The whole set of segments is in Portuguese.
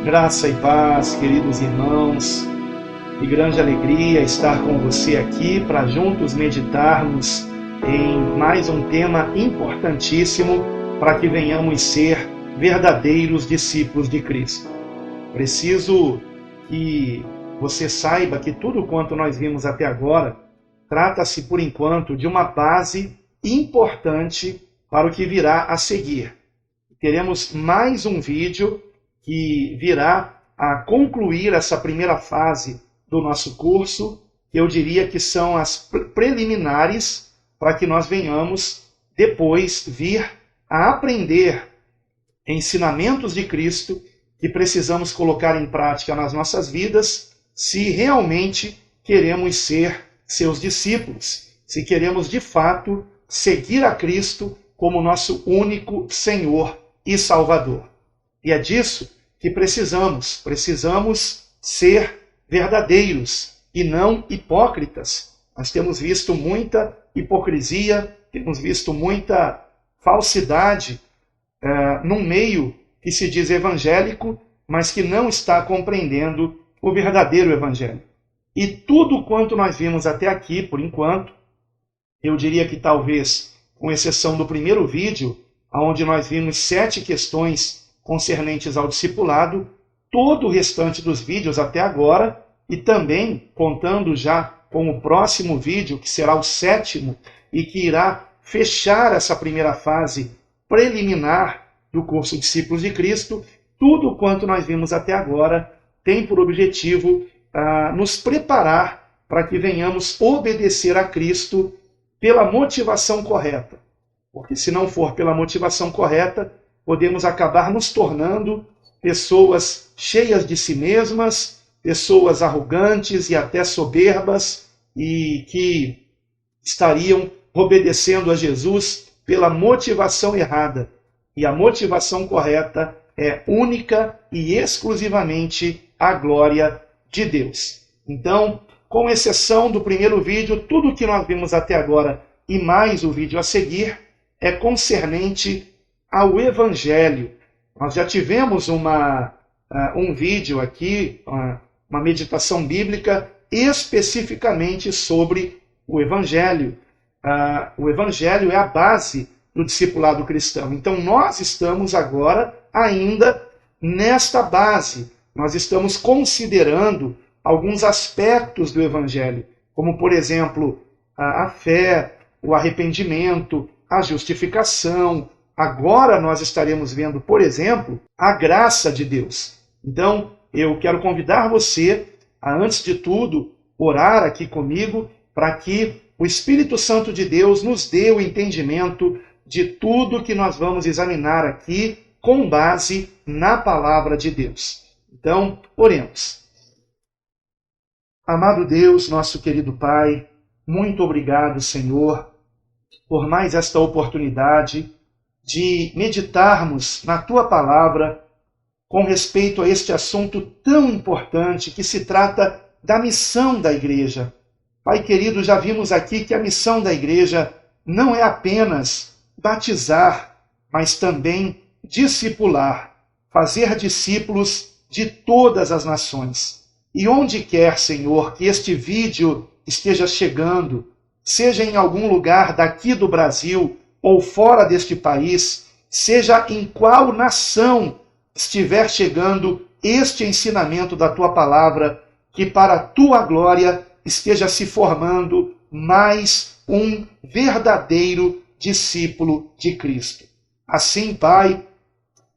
Graça e paz, queridos irmãos, que grande alegria estar com você aqui para juntos meditarmos em mais um tema importantíssimo para que venhamos ser verdadeiros discípulos de Cristo. Preciso que você saiba que tudo quanto nós vimos até agora trata-se, por enquanto, de uma base importante para o que virá a seguir. Teremos mais um vídeo que virá a concluir essa primeira fase do nosso curso, que eu diria que são as preliminares para que nós venhamos depois vir a aprender ensinamentos de Cristo que precisamos colocar em prática nas nossas vidas se realmente queremos ser seus discípulos, se queremos de fato seguir a Cristo como nosso único Senhor e Salvador. E é disso que precisamos ser verdadeiros e não hipócritas. Nós temos visto muita hipocrisia, temos visto muita falsidade num meio que se diz evangélico, mas que não está compreendendo o verdadeiro evangelho. E tudo quanto nós vimos até aqui, por enquanto, eu diria que talvez, com exceção do primeiro vídeo, onde nós vimos 7 questões concernentes ao discipulado, todo o restante dos vídeos até agora, e também contando já com o próximo vídeo, que será o 7º, e que irá fechar essa primeira fase preliminar do curso Discípulos de Cristo, tudo quanto nós vimos até agora tem por objetivo nos preparar para que venhamos obedecer a Cristo pela motivação correta. Porque se não for pela motivação correta, podemos acabar nos tornando pessoas cheias de si mesmas, pessoas arrogantes e até soberbas, e que estariam obedecendo a Jesus pela motivação errada. E a motivação correta é única e exclusivamente a glória de Deus. Então, com exceção do primeiro vídeo, tudo o que nós vimos até agora e mais o vídeo a seguir é concernente ao Evangelho. Nós já tivemos um vídeo aqui, uma meditação bíblica especificamente sobre o Evangelho. O Evangelho é a base do discipulado cristão. Então nós estamos agora ainda nesta base. Nós estamos considerando alguns aspectos do Evangelho, como por exemplo a fé, o arrependimento, a justificação. Agora nós estaremos vendo, por exemplo, a graça de Deus. Então, eu quero convidar você a, antes de tudo, orar aqui comigo para que o Espírito Santo de Deus nos dê o entendimento de tudo que nós vamos examinar aqui com base na palavra de Deus. Então, oremos. Amado Deus, nosso querido Pai, muito obrigado, Senhor, por mais esta oportunidade de meditarmos na Tua palavra com respeito a este assunto tão importante que se trata da missão da igreja. Pai querido, já vimos aqui que a missão da igreja não é apenas batizar, mas também discipular, fazer discípulos de todas as nações. E onde quer, Senhor, que este vídeo esteja chegando, seja em algum lugar daqui do Brasil ou fora deste país, seja em qual nação estiver chegando este ensinamento da Tua palavra, que para a Tua glória esteja se formando mais um verdadeiro discípulo de Cristo. Assim, Pai,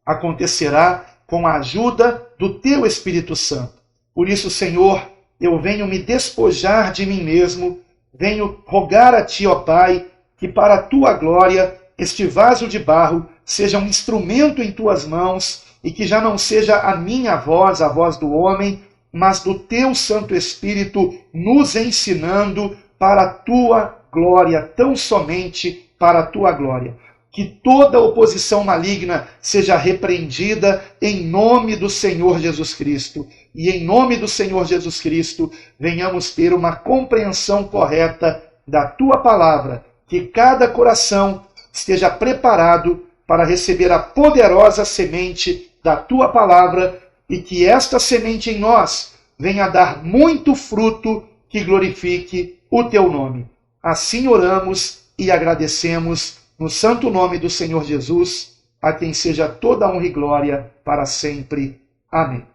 acontecerá com a ajuda do Teu Espírito Santo. Por isso, Senhor, eu venho me despojar de mim mesmo, venho rogar a Ti, ó Pai, que para a Tua glória este vaso de barro seja um instrumento em Tuas mãos e que já não seja a minha voz, a voz do homem, mas do Teu Santo Espírito nos ensinando para a Tua glória, tão somente para a Tua glória. Que toda oposição maligna seja repreendida em nome do Senhor Jesus Cristo. E em nome do Senhor Jesus Cristo, venhamos ter uma compreensão correta da Tua palavra. Que cada coração esteja preparado para receber a poderosa semente da Tua palavra, e que esta semente em nós venha dar muito fruto que glorifique o teu nome. Assim oramos e agradecemos no santo nome do Senhor Jesus, a quem seja toda honra e glória para sempre. Amém.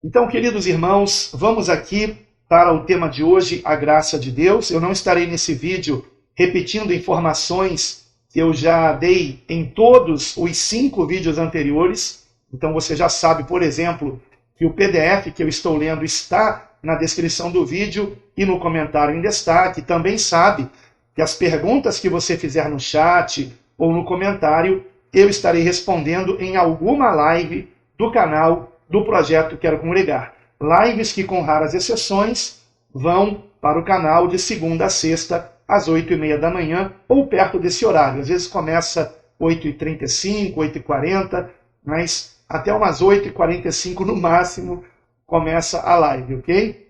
Então, queridos irmãos, vamos aqui para o tema de hoje, a graça de Deus. Eu não estarei nesse vídeo repetindo informações que eu já dei em todos os 5 vídeos anteriores. Então você já sabe, por exemplo, que o PDF que eu estou lendo está na descrição do vídeo e no comentário em destaque. Também sabe que as perguntas que você fizer no chat ou no comentário, eu estarei respondendo em alguma live do canal do Projeto Quero Congregar. Lives que, com raras exceções, vão para o canal de segunda a sexta, às 8h30 da manhã, ou perto desse horário. Às vezes começa 8h35, 8h40, mas até umas 8h45 no máximo começa a live, ok?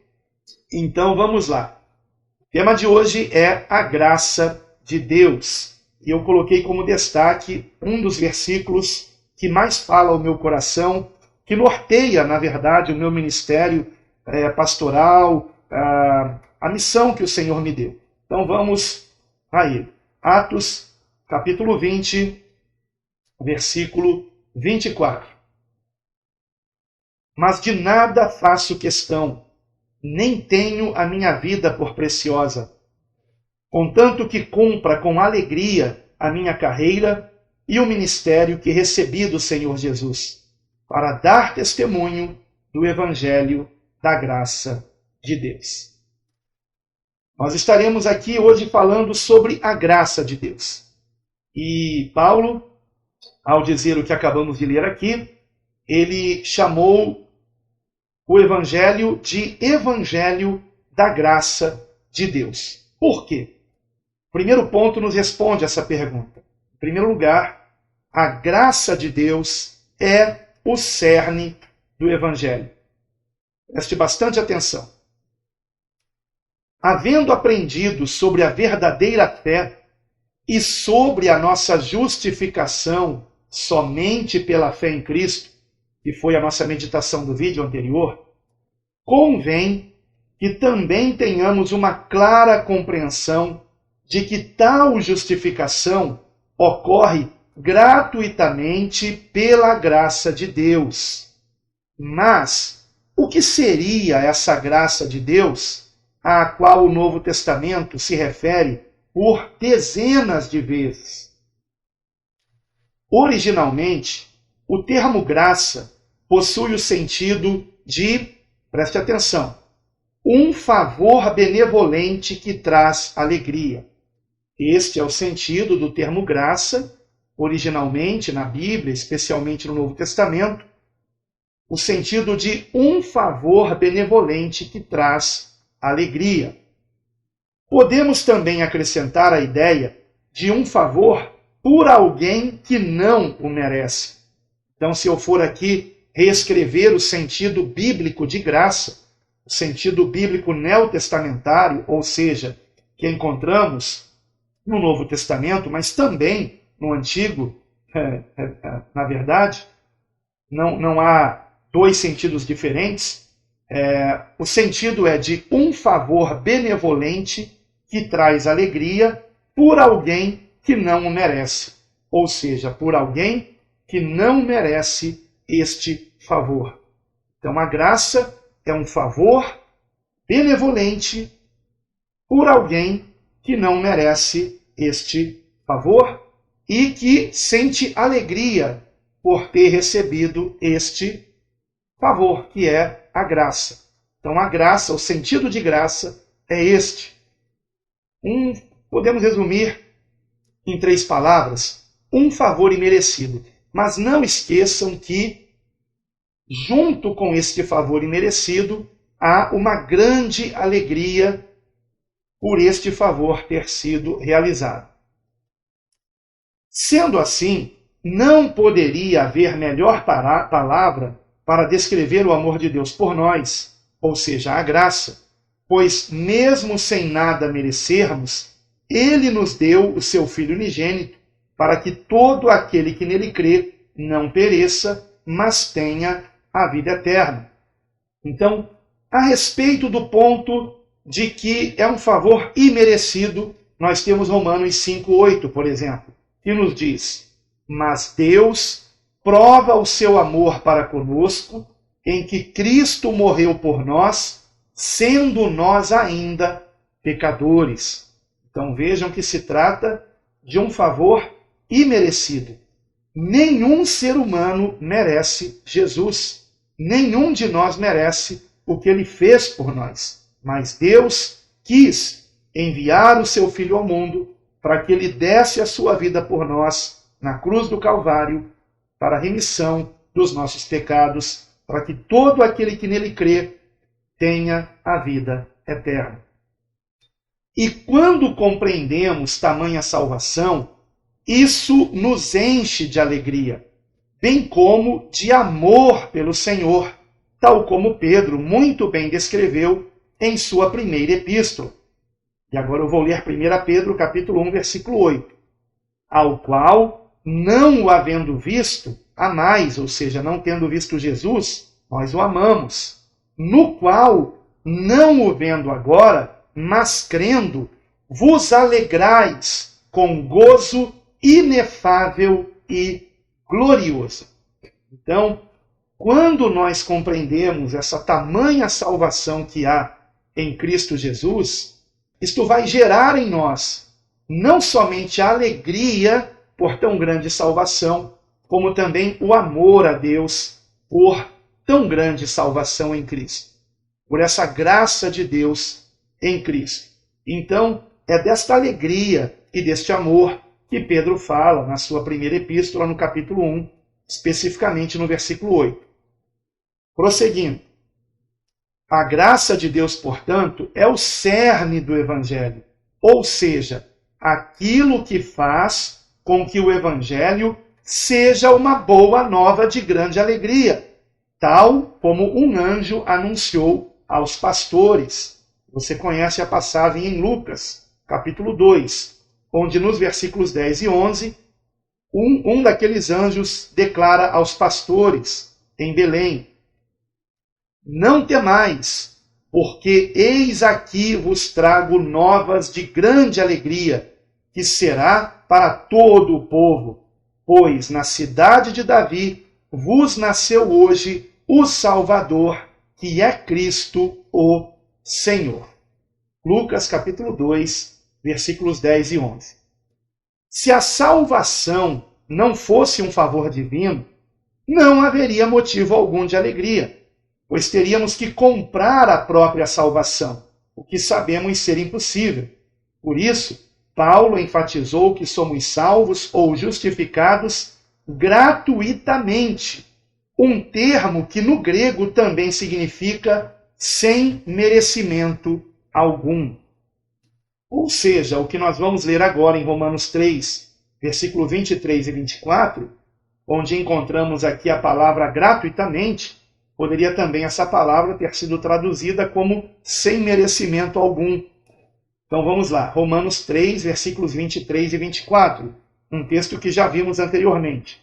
Então vamos lá. O tema de hoje é a graça de Deus. E eu coloquei como destaque um dos versículos que mais fala ao meu coração, que norteia, na verdade, o meu ministério pastoral, a missão que o Senhor me deu. Então vamos a ele. Atos, capítulo 20, versículo 24. Mas de nada faço questão, nem tenho a minha vida por preciosa, contanto que cumpra com alegria a minha carreira e o ministério que recebi do Senhor Jesus, para dar testemunho do Evangelho da graça de Deus. Nós estaremos aqui hoje falando sobre a graça de Deus. E Paulo, ao dizer o que acabamos de ler aqui, ele chamou o Evangelho de Evangelho da graça de Deus. Por quê? O primeiro ponto nos responde essa pergunta. Em primeiro lugar, a graça de Deus é o cerne do Evangelho. Preste bastante atenção. Havendo aprendido sobre a verdadeira fé e sobre a nossa justificação somente pela fé em Cristo, que foi a nossa meditação do vídeo anterior, convém que também tenhamos uma clara compreensão de que tal justificação ocorre gratuitamente pela graça de Deus. Mas o que seria essa graça de Deus, à qual o Novo Testamento se refere por dezenas de vezes? Originalmente, o termo graça possui o sentido de, preste atenção, um favor benevolente que traz alegria. Este é o sentido do termo graça, originalmente na Bíblia, especialmente no Novo Testamento, o sentido de um favor benevolente que traz alegria. Podemos também acrescentar a ideia de um favor por alguém que não o merece. Então, se eu for aqui reescrever o sentido bíblico de graça, o sentido bíblico neotestamentário, ou seja, que encontramos no Novo Testamento, mas também no Antigo, na verdade, não há dois sentidos diferentes. O sentido é de um favor benevolente que traz alegria por alguém que não o merece. Ou seja, por alguém que não merece este favor. Então a graça é um favor benevolente por alguém que não merece este favor e que sente alegria por ter recebido este favor, que é a graça. Então a graça, o sentido de graça é este. Podemos resumir em 3 palavras, um favor imerecido. Mas não esqueçam que, junto com este favor imerecido, há uma grande alegria por este favor ter sido realizado. Sendo assim, não poderia haver melhor palavra para descrever o amor de Deus por nós, ou seja, a graça, pois mesmo sem nada merecermos, Ele nos deu o seu Filho unigênito, para que todo aquele que nele crê não pereça, mas tenha a vida eterna. Então, a respeito do ponto de que é um favor imerecido, nós temos Romanos 5,8, por exemplo, que nos diz: mas Deus prova o seu amor para conosco, em que Cristo morreu por nós, sendo nós ainda pecadores. Então vejam que se trata de um favor imerecido. Nenhum ser humano merece Jesus. Nenhum de nós merece o que ele fez por nós. Mas Deus quis enviar o seu Filho ao mundo para que ele desse a sua vida por nós na cruz do Calvário, para a remissão dos nossos pecados, para que todo aquele que nele crê tenha a vida eterna. E quando compreendemos tamanha salvação, isso nos enche de alegria, bem como de amor pelo Senhor, tal como Pedro muito bem descreveu em sua primeira epístola. E agora eu vou ler 1 Pedro, capítulo 1, versículo 8. Ao qual, não o havendo visto, amais, ou seja, não tendo visto Jesus, nós o amamos. No qual, não o vendo agora, mas crendo, vos alegrais com gozo inefável e glorioso. Então, quando nós compreendemos essa tamanha salvação que há em Cristo Jesus, isto vai gerar em nós não somente a alegria por tão grande salvação, como também o amor a Deus por tão grande salvação em Cristo, por essa graça de Deus em Cristo. Então, é desta alegria e deste amor que Pedro fala na sua primeira epístola, no capítulo 1, especificamente no versículo 8. Prosseguindo. A graça de Deus, portanto, é o cerne do Evangelho, ou seja, aquilo que faz com que o Evangelho seja uma boa nova de grande alegria, tal como um anjo anunciou aos pastores. Você conhece a passagem em Lucas, capítulo 2, onde nos versículos 10 e 11, um daqueles anjos declara aos pastores em Belém: não temais, porque eis aqui vos trago novas de grande alegria, que será para todo o povo, pois na cidade de Davi vos nasceu hoje o Salvador, que é Cristo o Senhor. Lucas capítulo 2, versículos 10 e 11. Se a salvação não fosse um favor divino, não haveria motivo algum de alegria, pois teríamos que comprar a própria salvação, o que sabemos ser impossível. Por isso, Paulo enfatizou que somos salvos ou justificados gratuitamente, um termo que no grego também significa sem merecimento algum. Ou seja, o que nós vamos ler agora em Romanos 3, versículo 23 e 24, onde encontramos aqui a palavra gratuitamente, poderia também essa palavra ter sido traduzida como sem merecimento algum. Então vamos lá, Romanos 3, versículos 23 e 24, um texto que já vimos anteriormente.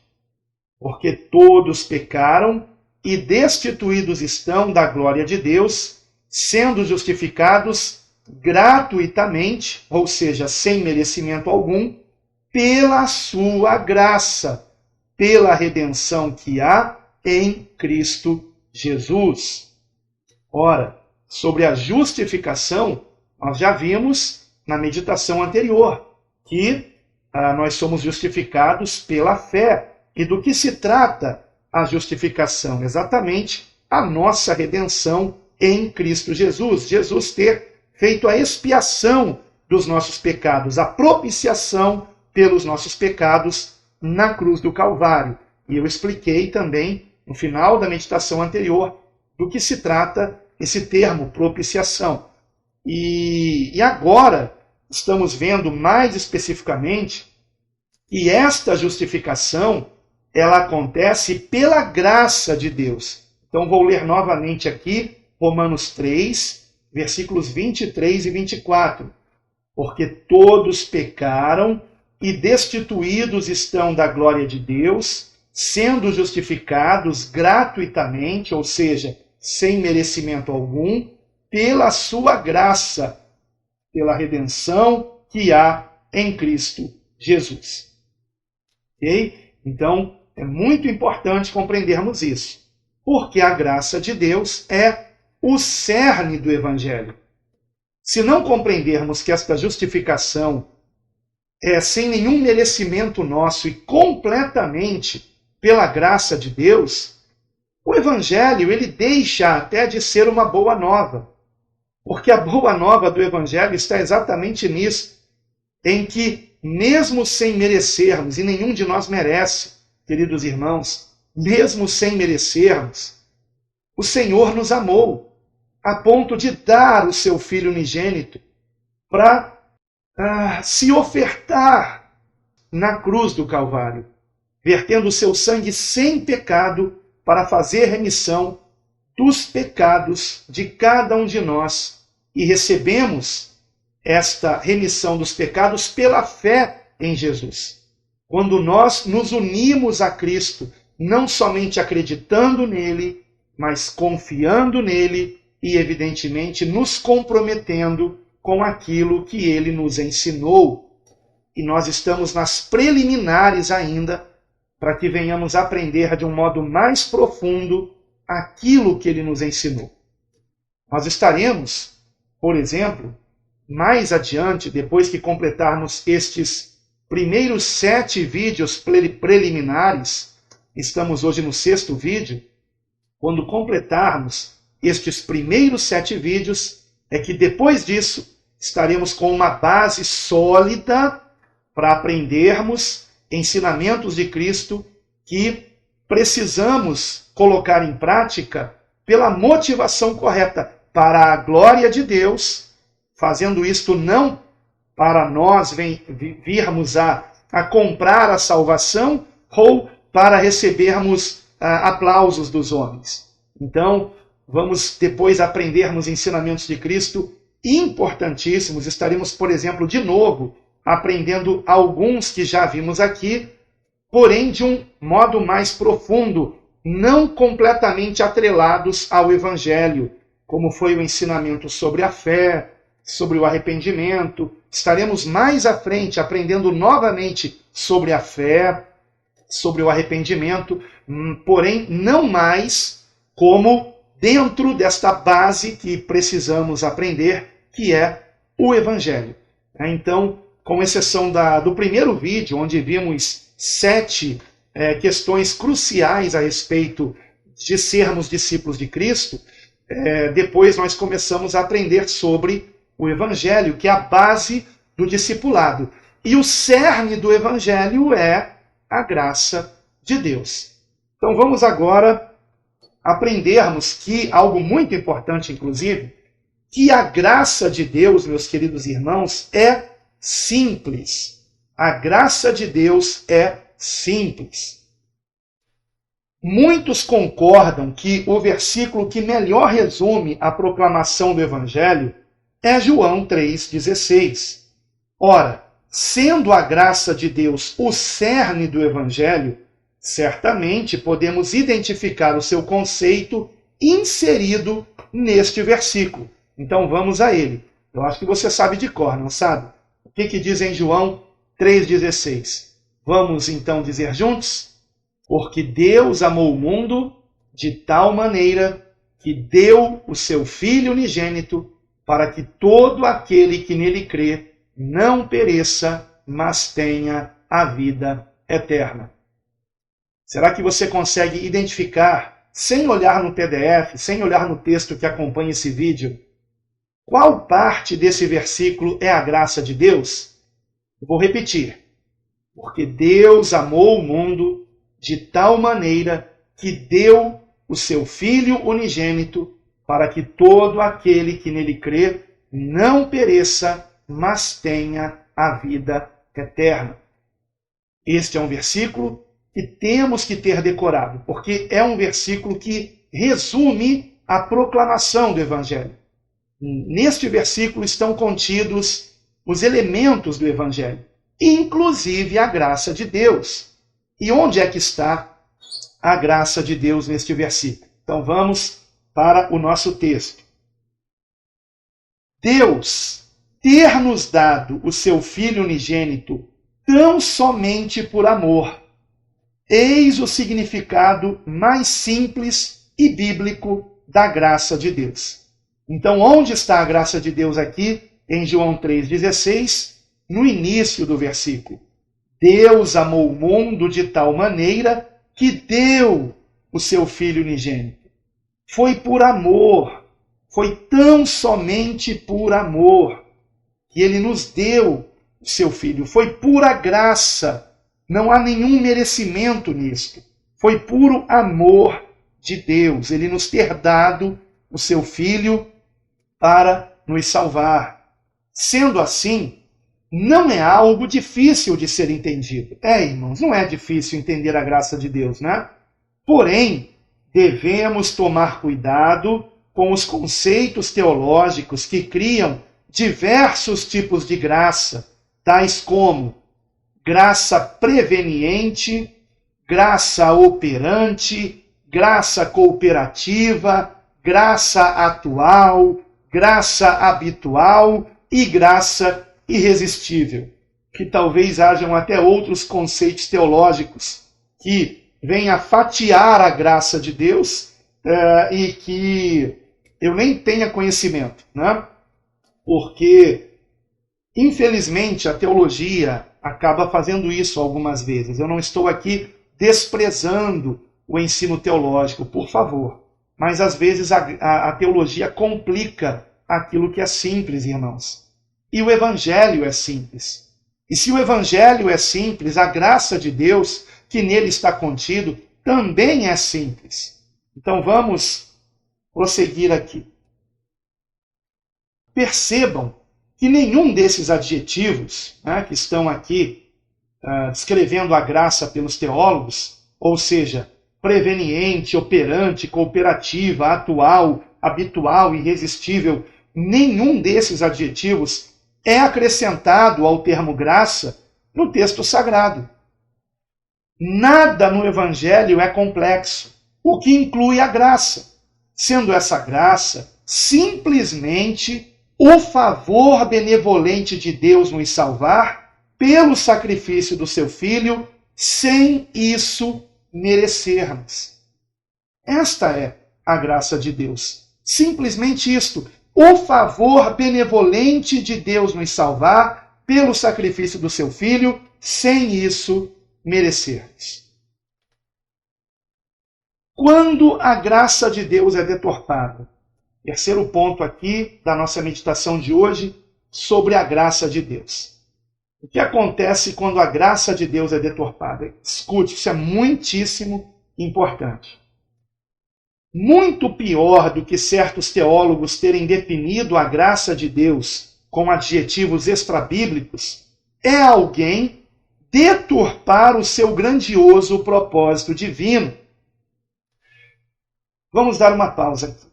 Porque todos pecaram e destituídos estão da glória de Deus, sendo justificados gratuitamente, ou seja, sem merecimento algum, pela sua graça, pela redenção que há em Cristo Jesus. Ora, sobre a justificação, nós já vimos na meditação anterior que nós somos justificados pela fé. E do que se trata a justificação? Exatamente a nossa redenção em Cristo Jesus. Jesus ter feito a expiação dos nossos pecados, a propiciação pelos nossos pecados na cruz do Calvário. E eu expliquei também, no final da meditação anterior, do que se trata esse termo, propiciação. E agora estamos vendo mais especificamente que esta justificação ela acontece pela graça de Deus. Então vou ler novamente aqui Romanos 3, versículos 23 e 24. Porque todos pecaram e destituídos estão da glória de Deus, sendo justificados gratuitamente, ou seja, sem merecimento algum, pela sua graça, pela redenção que há em Cristo Jesus. Ok? Então, é muito importante compreendermos isso, porque a graça de Deus é o cerne do Evangelho. Se não compreendermos que esta justificação é sem nenhum merecimento nosso e completamente pela graça de Deus, o Evangelho ele deixa até de ser uma boa nova. Porque a boa nova do Evangelho está exatamente nisso, em que, mesmo sem merecermos, e nenhum de nós merece, queridos irmãos, mesmo sem merecermos, o Senhor nos amou, a ponto de dar o seu Filho unigênito para se ofertar na cruz do Calvário, vertendo o seu sangue sem pecado para fazer remissão dos pecados de cada um de nós. E recebemos esta remissão dos pecados pela fé em Jesus. Quando nós nos unimos a Cristo, não somente acreditando nele, mas confiando nele e, evidentemente, nos comprometendo com aquilo que ele nos ensinou. E nós estamos nas preliminares ainda, para que venhamos aprender de um modo mais profundo aquilo que ele nos ensinou. Nós estaremos, por exemplo, mais adiante, depois que completarmos estes primeiros 7 vídeos preliminares, estamos hoje no 6º vídeo, quando completarmos estes primeiros 7 vídeos, é que depois disso estaremos com uma base sólida para aprendermos ensinamentos de Cristo que precisamos colocar em prática pela motivação correta, para a glória de Deus, fazendo isto não para nós virmos a comprar a salvação ou para recebermos aplausos dos homens. Então, vamos depois aprendermos ensinamentos de Cristo importantíssimos. Estaremos, por exemplo, de novo, aprendendo alguns que já vimos aqui, porém de um modo mais profundo, não completamente atrelados ao Evangelho, como foi o ensinamento sobre a fé, sobre o arrependimento. Estaremos mais à frente aprendendo novamente sobre a fé, sobre o arrependimento, porém não mais como dentro desta base que precisamos aprender, que é o Evangelho. Então, com exceção do primeiro vídeo, onde vimos 7 questões cruciais a respeito de sermos discípulos de Cristo, depois nós começamos a aprender sobre o Evangelho, que é a base do discipulado. E o cerne do Evangelho é a graça de Deus. Então vamos agora aprendermos que, algo muito importante inclusive, que a graça de Deus, meus queridos irmãos, é simples. A graça de Deus é simples. Muitos concordam que o versículo que melhor resume a proclamação do Evangelho é João 3,16. Ora, sendo a graça de Deus o cerne do Evangelho, certamente podemos identificar o seu conceito inserido neste versículo. Então vamos a ele. Eu acho que você sabe de cor, não sabe? O que diz em João 3,16? Vamos então dizer juntos? Porque Deus amou o mundo de tal maneira que deu o seu Filho unigênito para que todo aquele que nele crê não pereça, mas tenha a vida eterna. Será que você consegue identificar, sem olhar no PDF, sem olhar no texto que acompanha esse vídeo, qual parte desse versículo é a graça de Deus? Eu vou repetir. Porque Deus amou o mundo de tal maneira que deu o seu Filho unigênito para que todo aquele que nele crê não pereça, mas tenha a vida eterna. Este é um versículo que temos que ter decorado, porque é um versículo que resume a proclamação do Evangelho. Neste versículo estão contidos os elementos do Evangelho, inclusive a graça de Deus. E onde é que está a graça de Deus neste versículo. Então vamos para o nosso texto. Deus ter nos dado o seu Filho unigênito tão somente por amor. Eis o significado mais simples e bíblico da graça de Deus. Então, onde está a graça de Deus aqui? Em João 3,16, no início do versículo. Deus amou o mundo de tal maneira que deu o seu Filho unigênito. Foi por amor, foi tão somente por amor que ele nos deu o seu Filho. Foi pura graça, não há nenhum merecimento nisto. Foi puro amor de Deus, ele nos ter dado o seu Filho para nos salvar. Sendo assim, não é algo difícil de ser entendido. Irmãos, não é difícil entender a graça de Deus, né? Porém, devemos tomar cuidado com os conceitos teológicos que criam diversos tipos de graça, tais como graça preveniente, graça operante, graça cooperativa, graça atual, graça habitual e graça irresistível. Que talvez hajam até outros conceitos teológicos que vêm a fatiar a graça de Deus e que eu nem tenha conhecimento, né? Porque, infelizmente, a teologia acaba fazendo isso algumas vezes. Eu não estou aqui desprezando o ensino teológico, por favor. Mas, às vezes, a teologia complica aquilo que é simples, irmãos. E o Evangelho é simples. E se o Evangelho é simples, a graça de Deus, que nele está contido, também é simples. Então, vamos prosseguir aqui. Percebam que nenhum desses adjetivos, né, que estão aqui descrevendo a graça pelos teólogos, ou seja, preveniente, operante, cooperativa, atual, habitual, irresistível, nenhum desses adjetivos é acrescentado ao termo graça no texto sagrado. Nada no Evangelho é complexo, o que inclui a graça, sendo essa graça simplesmente o favor benevolente de Deus nos salvar pelo sacrifício do seu Filho, sem isso merecermos. Esta é a graça de Deus. Simplesmente isto. O favor benevolente de Deus nos salvar pelo sacrifício do seu Filho, sem isso merecermos. Quando a graça de Deus é deturpada? Terceiro ponto aqui da nossa meditação de hoje sobre a graça de Deus. O que acontece quando a graça de Deus é deturpada? Escute, isso é muitíssimo importante. Muito pior do que certos teólogos terem definido a graça de Deus com adjetivos extrabíblicos é alguém deturpar o seu grandioso propósito divino. Vamos dar uma pausa aqui.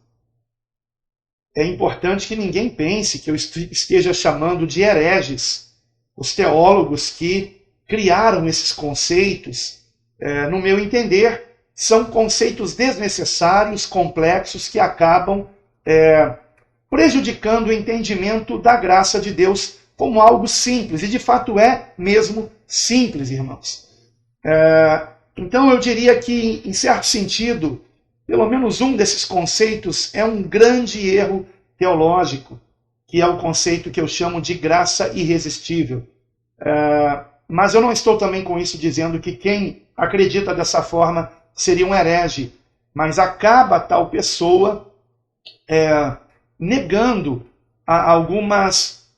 É importante que ninguém pense que eu esteja chamando de hereges os teólogos que criaram esses conceitos. No meu entender, são conceitos desnecessários, complexos, que acabam prejudicando o entendimento da graça de Deus como algo simples. E de fato é mesmo simples, irmãos. Então eu diria que, em certo sentido, pelo menos um desses conceitos é um grande erro teológico, que é o conceito que eu chamo de graça irresistível. Mas eu não estou também com isso dizendo que quem acredita dessa forma seria um herege, mas acaba tal pessoa negando algumas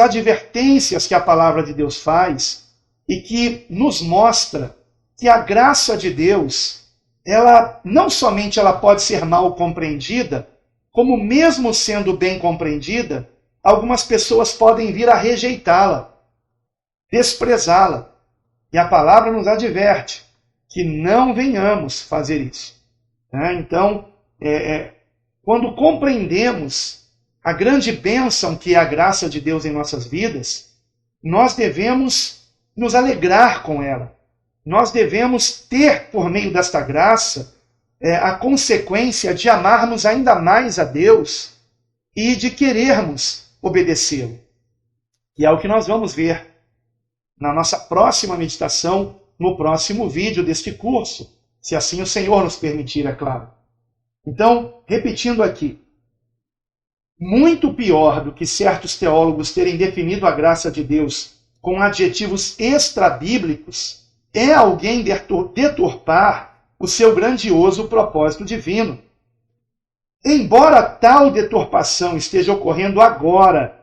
advertências que a palavra de Deus faz e que nos mostra que a graça de Deus, ela não somente ela pode ser mal compreendida, como mesmo sendo bem compreendida, algumas pessoas podem vir a rejeitá-la, desprezá-la. E a palavra nos adverte que não venhamos fazer isso. Então, quando compreendemos a grande bênção que é a graça de Deus em nossas vidas, nós devemos nos alegrar com ela. nós devemos ter, por meio desta graça, a consequência de amarmos ainda mais a Deus e de querermos obedecê-lo. E é o que nós vamos ver na nossa próxima meditação, no próximo vídeo deste curso, se assim o Senhor nos permitir, é claro. Então, repetindo aqui, muito pior do que certos teólogos terem definido a graça de Deus com adjetivos extrabíblicos é alguém deturpar o seu grandioso propósito divino. Embora tal deturpação esteja ocorrendo agora,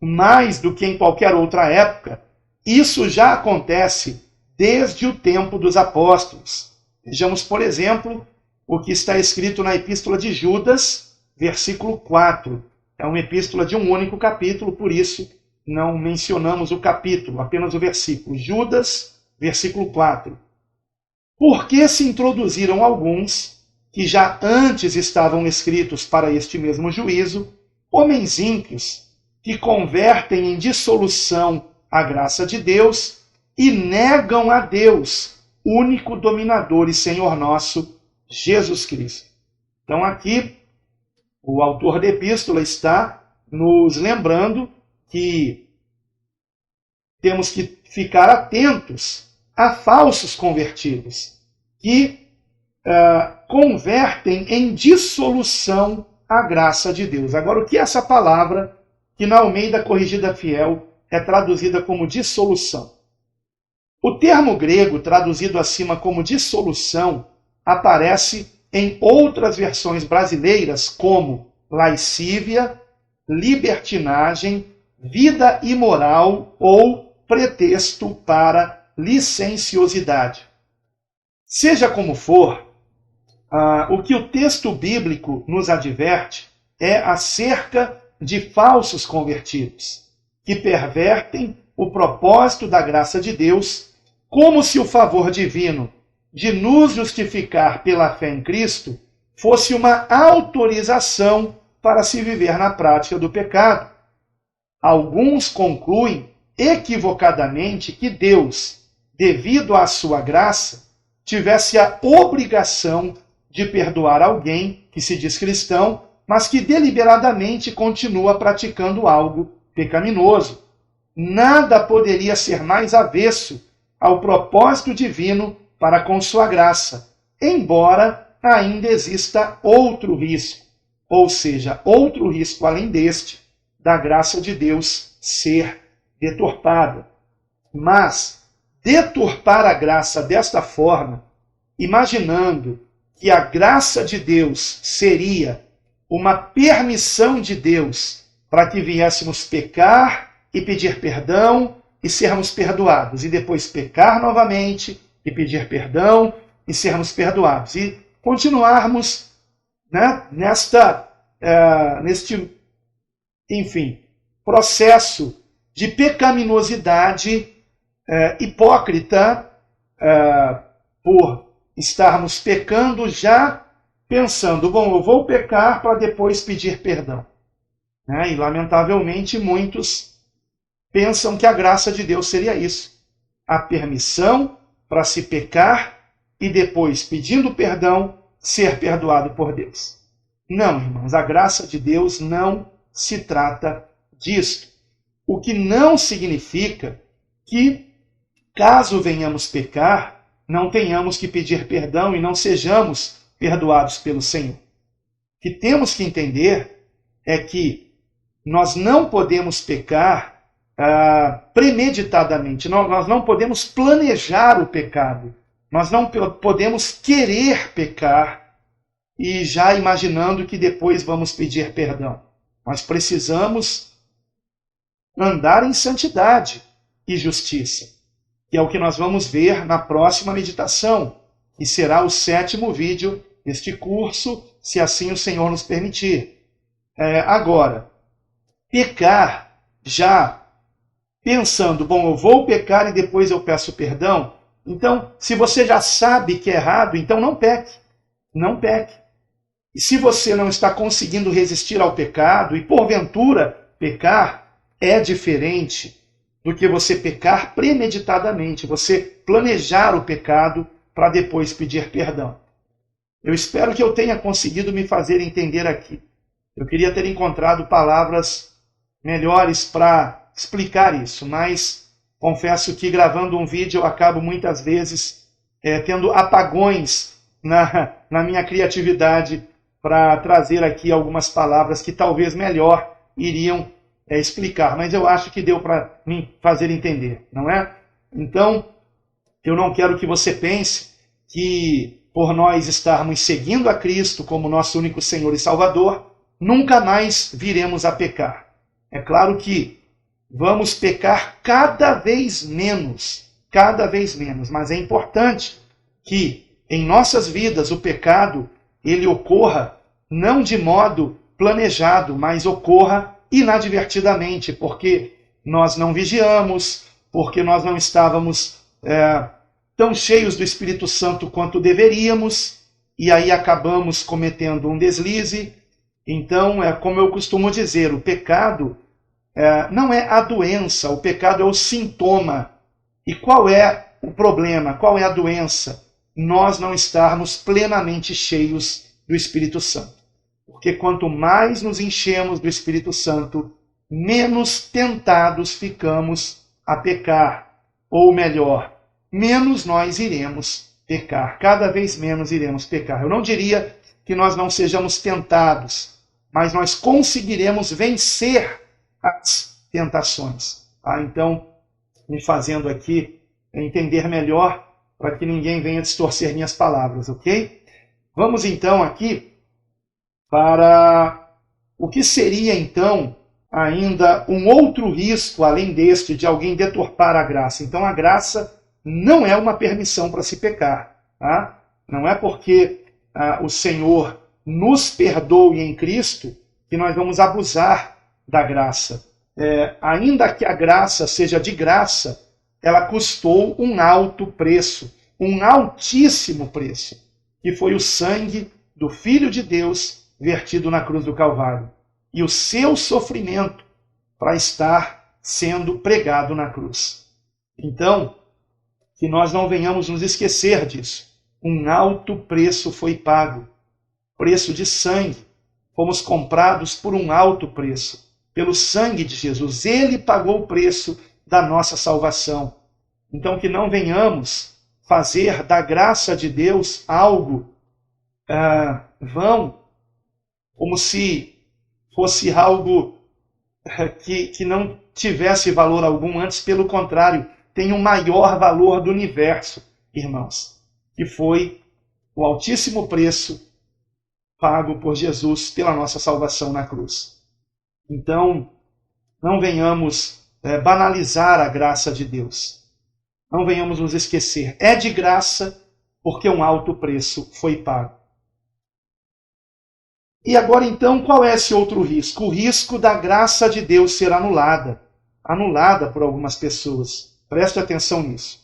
mais do que em qualquer outra época, isso já acontece desde o tempo dos apóstolos. Vejamos, por exemplo, o que está escrito na Epístola de Judas, versículo 4. É uma epístola de um único capítulo, por isso não mencionamos o capítulo, apenas o versículo. Judas, versículo 4. Porque se introduziram alguns, que já antes estavam escritos para este mesmo juízo, homens ímpios, que convertem em dissolução a graça de Deus e negam a Deus, único dominador e Senhor nosso, Jesus Cristo. Então aqui, o autor da epístola está nos lembrando que temos que ficar atentos a falsos convertidos, que convertem em dissolução a graça de Deus. Agora, o que é essa palavra, que na Almeida Corrigida Fiel é traduzida como dissolução? O termo grego, traduzido acima como dissolução, aparece em outras versões brasileiras como lascívia, libertinagem, vida imoral ou pretexto para licenciosidade. Seja como for, o que o texto bíblico nos adverte é acerca de falsos convertidos, que pervertem o propósito da graça de Deus, como se o favor divino de nos justificar pela fé em Cristo fosse uma autorização para se viver na prática do pecado. Alguns concluem equivocadamente que Deus, devido à sua graça, tivesse a obrigação de perdoar alguém que se diz cristão, mas que deliberadamente continua praticando algo pecaminoso. Nada poderia ser mais avesso ao propósito divino para com sua graça, embora ainda exista outro risco, ou seja, outro risco além deste, da graça de Deus ser deturpada. Mas deturpar a graça desta forma, imaginando que a graça de Deus seria uma permissão de Deus para que viéssemos pecar e pedir perdão e sermos perdoados, e depois pecar novamente e pedir perdão e sermos perdoados, e continuarmos, né, neste processo de pecaminosidade hipócrita, por estarmos pecando já pensando, bom, eu vou pecar para depois pedir perdão. E lamentavelmente muitos pensam que a graça de Deus seria isso, a permissão para se pecar e depois, pedindo perdão, ser perdoado por Deus. Não, irmãos, a graça de Deus não se trata disto. O que não significa que, caso venhamos pecar, não tenhamos que pedir perdão e não sejamos perdoados pelo Senhor. O que temos que entender é que nós não podemos pecar premeditadamente, nós não podemos planejar o pecado, nós não podemos querer pecar e já imaginando que depois vamos pedir perdão. Nós precisamos andar em santidade e justiça, que é o que nós vamos ver na próxima meditação, que será o 7º vídeo deste curso, se assim o Senhor nos permitir. Agora, pecar já pensando, bom, eu vou pecar e depois eu peço perdão. Então, se você já sabe que é errado, então não peque. Não peque. E se você não está conseguindo resistir ao pecado e porventura pecar, é diferente. do que você pecar premeditadamente, você planejar o pecado para depois pedir perdão. Eu espero que eu tenha conseguido me fazer entender aqui. Eu queria ter encontrado palavras melhores para explicar isso, mas confesso que gravando um vídeo eu acabo muitas vezes tendo apagões na minha criatividade para trazer aqui algumas palavras que talvez melhor iriam explicar, mas eu acho que deu para me fazer entender, não é? Então, eu não quero que você pense que por nós estarmos seguindo a Cristo como nosso único Senhor e Salvador, nunca mais viremos a pecar. É claro que vamos pecar cada vez menos, mas é importante que em nossas vidas o pecado ele ocorra não de modo planejado, mas ocorra inadvertidamente, porque nós não vigiamos, porque nós não estávamos tão cheios do Espírito Santo quanto deveríamos, e aí acabamos cometendo um deslize. Então, como eu costumo dizer, o pecado não é a doença, o pecado é o sintoma. E qual é o problema? Qual é a doença? Nós não estarmos plenamente cheios do Espírito Santo. Porque quanto mais nos enchemos do Espírito Santo, menos tentados ficamos a pecar. Ou melhor, menos nós iremos pecar. Cada vez menos iremos pecar. Eu não diria que nós não sejamos tentados, mas nós conseguiremos vencer as tentações. Então, me fazendo aqui entender melhor para que ninguém venha distorcer minhas palavras, ok? Vamos então aqui para o que seria então ainda um outro risco, além deste, de alguém deturpar a graça. Então a graça não é uma permissão para se pecar. Tá? Não é porque o Senhor nos perdoe em Cristo que nós vamos abusar da graça. Ainda que a graça seja de graça, ela custou um alto preço, um altíssimo preço, que foi o sangue do Filho de Deus vertido na cruz do Calvário, e o seu sofrimento para estar sendo pregado na cruz. Então, que nós não venhamos nos esquecer disso. Um alto preço foi pago, preço de sangue. Fomos comprados por um alto preço, pelo sangue de Jesus. Ele pagou o preço da nossa salvação. Então, que não venhamos fazer da graça de Deus algo vão, como se fosse algo que não tivesse valor algum, antes pelo contrário, tem o maior valor do universo, irmãos, que foi o altíssimo preço pago por Jesus pela nossa salvação na cruz. Então, não venhamos banalizar a graça de Deus. Não venhamos nos esquecer. É de graça porque um alto preço foi pago. E agora, então, qual é esse outro risco? O risco da graça de Deus ser anulada. Anulada por algumas pessoas. Preste atenção nisso.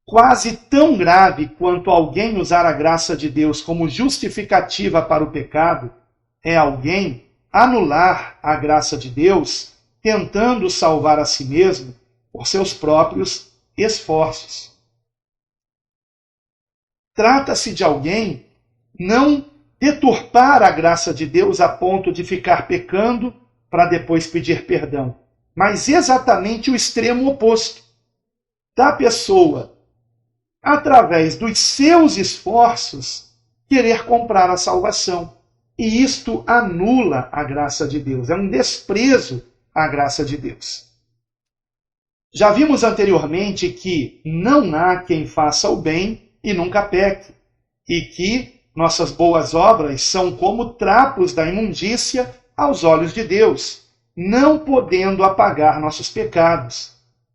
Quase tão grave quanto alguém usar a graça de Deus como justificativa para o pecado, é alguém anular a graça de Deus tentando salvar a si mesmo por seus próprios esforços. Trata-se de alguém não deturpar a graça de Deus a ponto de ficar pecando para depois pedir perdão, mas exatamente o extremo oposto da pessoa, através dos seus esforços, querer comprar a salvação. E isto anula a graça de Deus, é um desprezo à graça de Deus. Já vimos anteriormente que não há quem faça o bem e nunca peque, e que nossas boas obras são como trapos da imundícia aos olhos de Deus, não podendo apagar nossos pecados.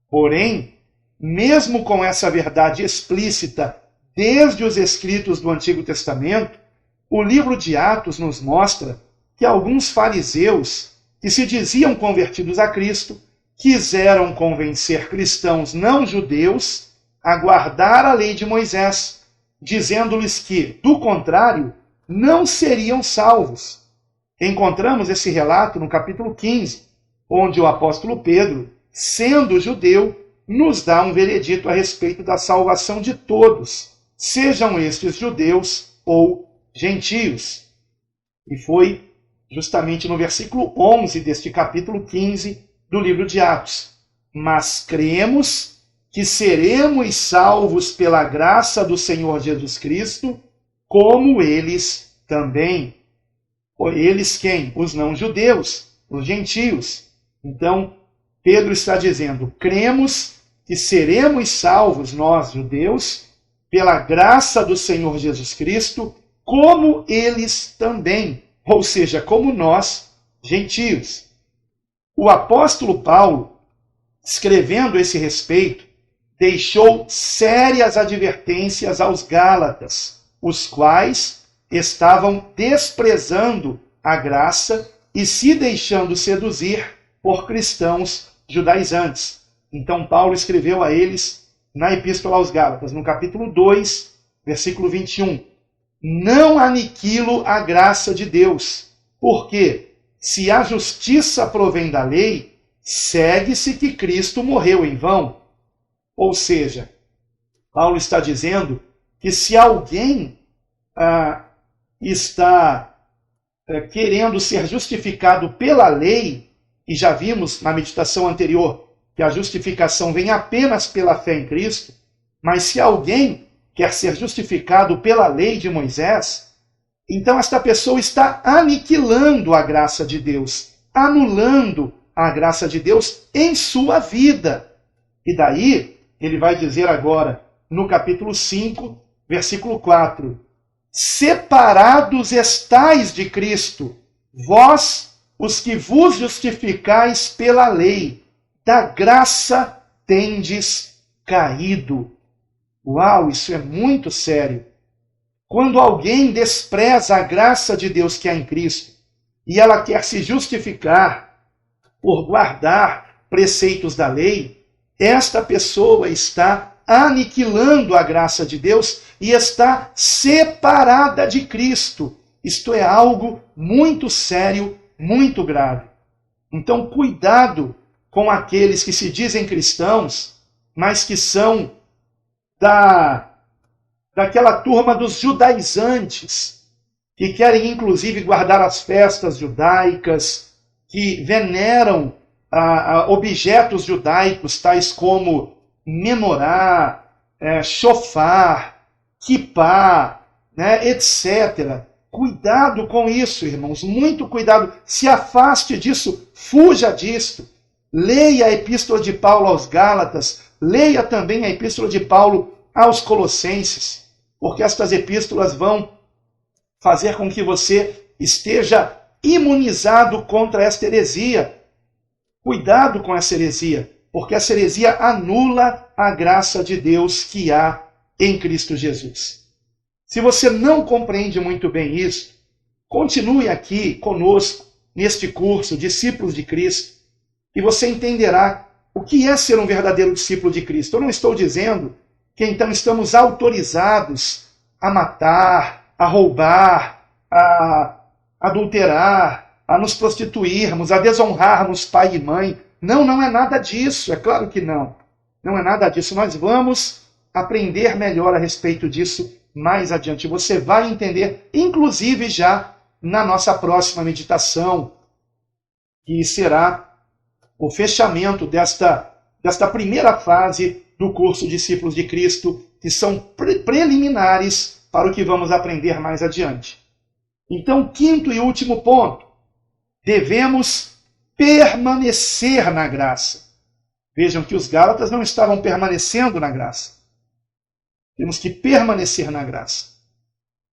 Porém, mesmo com essa verdade explícita desde os escritos do Antigo Testamento, o livro de Atos nos mostra que alguns fariseus, que se diziam convertidos a Cristo, quiseram convencer cristãos não judeus a guardar a lei de Moisés, dizendo-lhes que, do contrário, não seriam salvos. Encontramos esse relato no capítulo 15, onde o apóstolo Pedro sendo judeu, nos dá um veredito a respeito da salvação de todos, sejam estes judeus ou gentios. E foi justamente no versículo 11 deste capítulo 15 do livro de Atos. Mas cremos que seremos salvos pela graça do Senhor Jesus Cristo, como eles também. Eles quem? Os não-judeus, os gentios. Então, Pedro está dizendo, cremos que seremos salvos, nós, judeus, pela graça do Senhor Jesus Cristo, como eles também, ou seja, como nós, gentios. O apóstolo Paulo, escrevendo a esse respeito, deixou sérias advertências aos Gálatas, os quais estavam desprezando a graça e se deixando seduzir por cristãos judaizantes. Então Paulo escreveu a eles na Epístola aos Gálatas, no capítulo 2, versículo 21. Não aniquilo a graça de Deus, porque se a justiça provém da lei, segue-se que Cristo morreu em vão. Ou seja, Paulo está dizendo que se alguém está querendo ser justificado pela lei, e já vimos na meditação anterior que a justificação vem apenas pela fé em Cristo, mas se alguém quer ser justificado pela lei de Moisés, então esta pessoa está aniquilando a graça de Deus, anulando a graça de Deus em sua vida. E daí, ele vai dizer agora, no capítulo 5, versículo 4, separados estais de Cristo, vós, os que vos justificais pela lei, da graça tendes caído. Uau, isso é muito sério. Quando alguém despreza a graça de Deus que há em Cristo, e ela quer se justificar por guardar preceitos da lei, esta pessoa está aniquilando a graça de Deus e está separada de Cristo. Isto é algo muito sério, muito grave. Então, cuidado com aqueles que se dizem cristãos, mas que são daquela turma dos judaizantes, que querem inclusive guardar as festas judaicas, que veneram objetos judaicos, tais como menorá, shofar, kippá, etc. Cuidado com isso, irmãos, muito cuidado. Se afaste disso, fuja disto. Leia a Epístola de Paulo aos Gálatas, leia também a Epístola de Paulo aos Colossenses, porque estas epístolas vão fazer com que você esteja imunizado contra esta heresia. Cuidado com essa heresia, porque essa heresia anula a graça de Deus que há em Cristo Jesus. Se você não compreende muito bem isso, continue aqui conosco neste curso, Discípulos de Cristo, e você entenderá o que é ser um verdadeiro discípulo de Cristo. Eu não estou dizendo que então estamos autorizados a matar, a roubar, a adulterar, a nos prostituirmos, a desonrarmos pai e mãe. Não, não é nada disso, é claro que não. Não é nada disso. Nós vamos aprender melhor a respeito disso mais adiante. Você vai entender, inclusive já na nossa próxima meditação, que será o fechamento desta primeira fase do curso Discípulos de Cristo, que são preliminares para o que vamos aprender mais adiante. Então, quinto e último ponto, devemos permanecer na graça. Vejam que os Gálatas não estavam permanecendo na graça. Temos que permanecer na graça.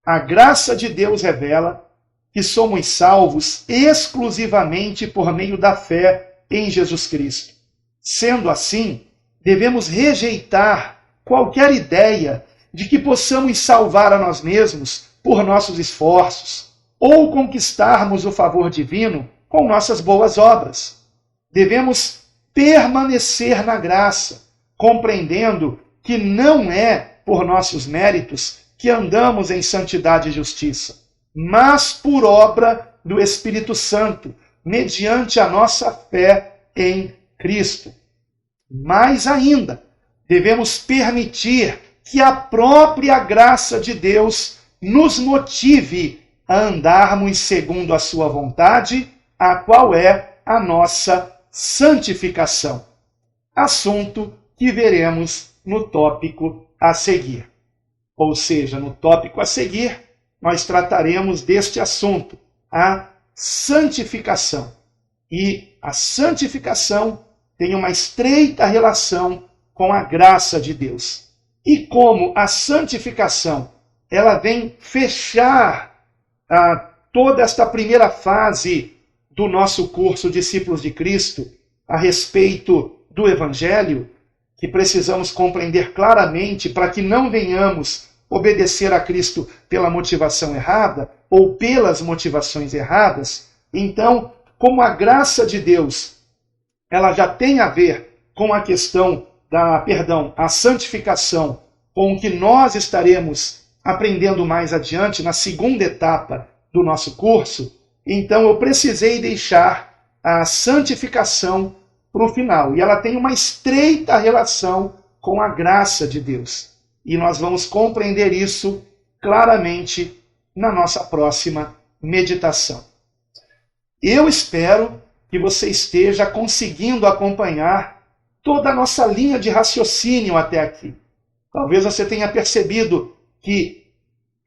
A graça de Deus revela que somos salvos exclusivamente por meio da fé em Jesus Cristo. Sendo assim, devemos rejeitar qualquer ideia de que possamos salvar a nós mesmos por nossos esforços ou conquistarmos o favor divino com nossas boas obras. Devemos permanecer na graça, compreendendo que não é por nossos méritos que andamos em santidade e justiça, mas por obra do Espírito Santo, mediante a nossa fé em Cristo. Mais ainda, devemos permitir que a própria graça de Deus nos motive a andarmos segundo a sua vontade, a qual é a nossa santificação. Assunto que veremos no tópico a seguir. Ou seja, no tópico a seguir, nós trataremos deste assunto, a santificação. E a santificação tem uma estreita relação com a graça de Deus. E como a santificação ela vem fechar toda esta primeira fase do nosso curso Discípulos de Cristo a respeito do Evangelho, que precisamos compreender claramente para que não venhamos obedecer a Cristo pela motivação errada ou pelas motivações erradas. Então, como a graça de Deus ela já tem a ver com a questão a santificação, com o que nós estaremos aprendendo mais adiante na segunda etapa do nosso curso, então eu precisei deixar a santificação para o final. E ela tem uma estreita relação com a graça de Deus. E nós vamos compreender isso claramente na nossa próxima meditação. Eu espero que você esteja conseguindo acompanhar toda a nossa linha de raciocínio até aqui. Talvez você tenha percebido que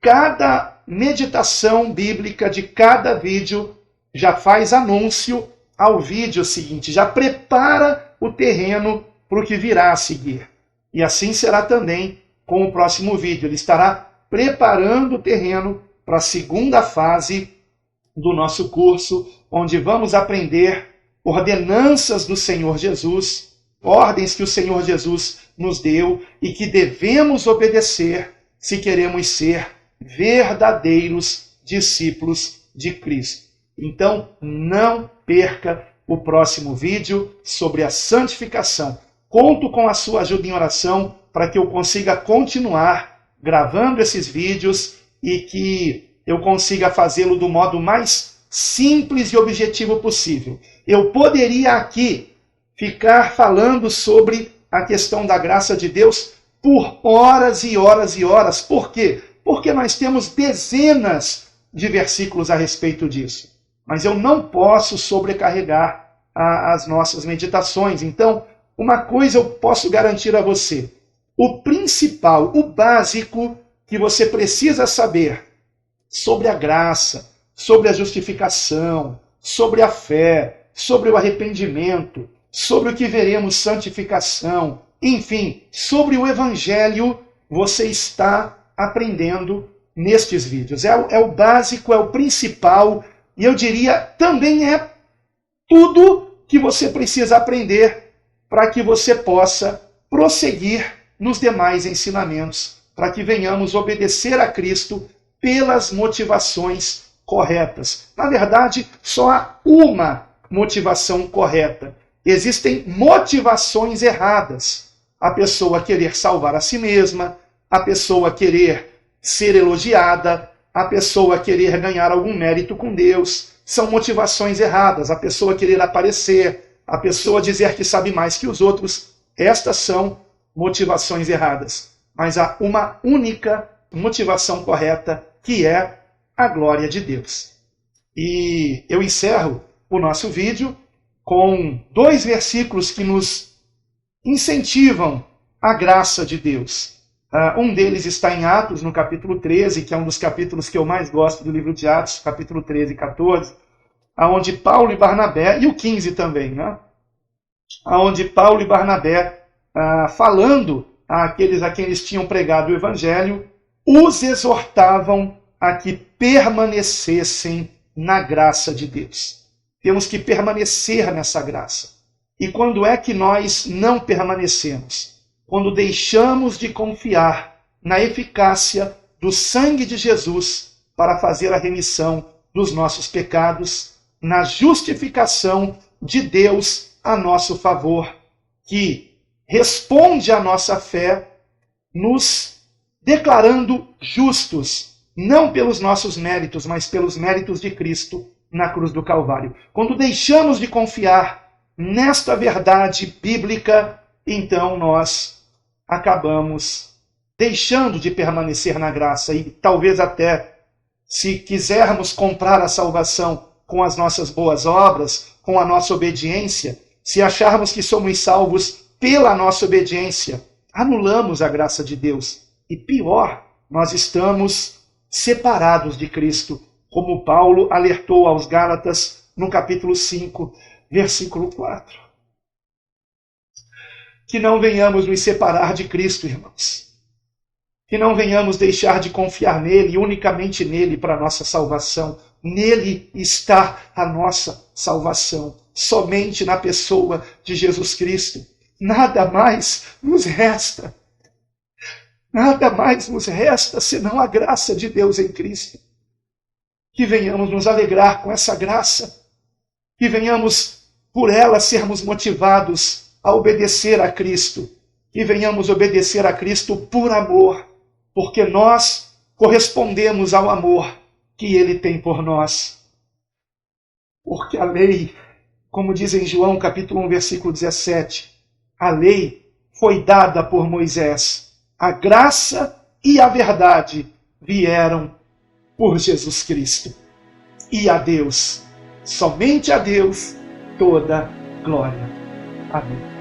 cada meditação bíblica de cada vídeo já faz anúncio ao vídeo seguinte, já prepara o terreno para o que virá a seguir. E assim será também com o próximo vídeo. Ele estará preparando o terreno para a segunda fase do nosso curso, onde vamos aprender ordenanças do Senhor Jesus, ordens que o Senhor Jesus nos deu e que devemos obedecer se queremos ser verdadeiros discípulos de Cristo. Então, não perca o próximo vídeo sobre a santificação. Conto com a sua ajuda em oração para que eu consiga continuar gravando esses vídeos e que eu consiga fazê-lo do modo mais simples e objetivo possível. Eu poderia aqui ficar falando sobre a questão da graça de Deus por horas e horas e horas. Por quê? Porque nós temos dezenas de versículos a respeito disso. Mas eu não posso sobrecarregar as nossas meditações. Então, uma coisa eu posso garantir a você. O principal, o básico que você precisa saber sobre a graça, sobre a justificação, sobre a fé, sobre o arrependimento, sobre o que veremos santificação, enfim, sobre o Evangelho, você está aprendendo nestes vídeos. É o básico, é o principal, e eu diria também é tudo que você precisa aprender para que você possa prosseguir nos demais ensinamentos, para que venhamos obedecer a Cristo pelas motivações corretas. Na verdade, só há uma motivação correta. Existem motivações erradas. A pessoa querer salvar a si mesma, a pessoa querer ser elogiada, a pessoa querer ganhar algum mérito com Deus. São motivações erradas. A pessoa querer aparecer, a pessoa dizer que sabe mais que os outros. Estas são motivações erradas. Mas há uma única motivação correta, que é a glória de Deus. E eu encerro o nosso vídeo com 2 versículos que nos incentivam a graça de Deus. Um deles está em Atos, no capítulo 13, que é um dos capítulos que eu mais gosto do livro de Atos, capítulo 13 e 14, onde Paulo e Barnabé, e o 15 também, né? Onde Paulo e Barnabé, falando àqueles a quem eles tinham pregado o Evangelho, os exortavam a que permanecessem na graça de Deus. Temos que permanecer nessa graça. E quando é que nós não permanecemos? Quando deixamos de confiar na eficácia do sangue de Jesus para fazer a remissão dos nossos pecados, na justificação de Deus a nosso favor, que responde à nossa fé, nos declarando justos, não pelos nossos méritos, mas pelos méritos de Cristo na cruz do Calvário. Quando deixamos de confiar nesta verdade bíblica, então nós acabamos deixando de permanecer na graça e talvez até, se quisermos comprar a salvação com as nossas boas obras, com a nossa obediência, se acharmos que somos salvos pela nossa obediência, anulamos a graça de Deus. E pior, nós estamos separados de Cristo, como Paulo alertou aos Gálatas no capítulo 5, versículo 4. Que não venhamos nos separar de Cristo, irmãos. Que não venhamos deixar de confiar nele e unicamente nele para a nossa salvação. Nele está a nossa salvação. Somente na pessoa de Jesus Cristo. Nada mais nos resta. Nada mais nos resta senão a graça de Deus em Cristo. Que venhamos nos alegrar com essa graça. Que venhamos, por ela, sermos motivados a obedecer a Cristo. Que venhamos obedecer a Cristo por amor. Porque nós correspondemos ao amor que Ele tem por nós. Porque a lei, como diz em João capítulo 1, versículo 17, a lei foi dada por Moisés. A graça e a verdade vieram por Jesus Cristo. E a Deus, somente a Deus, toda glória. Amém.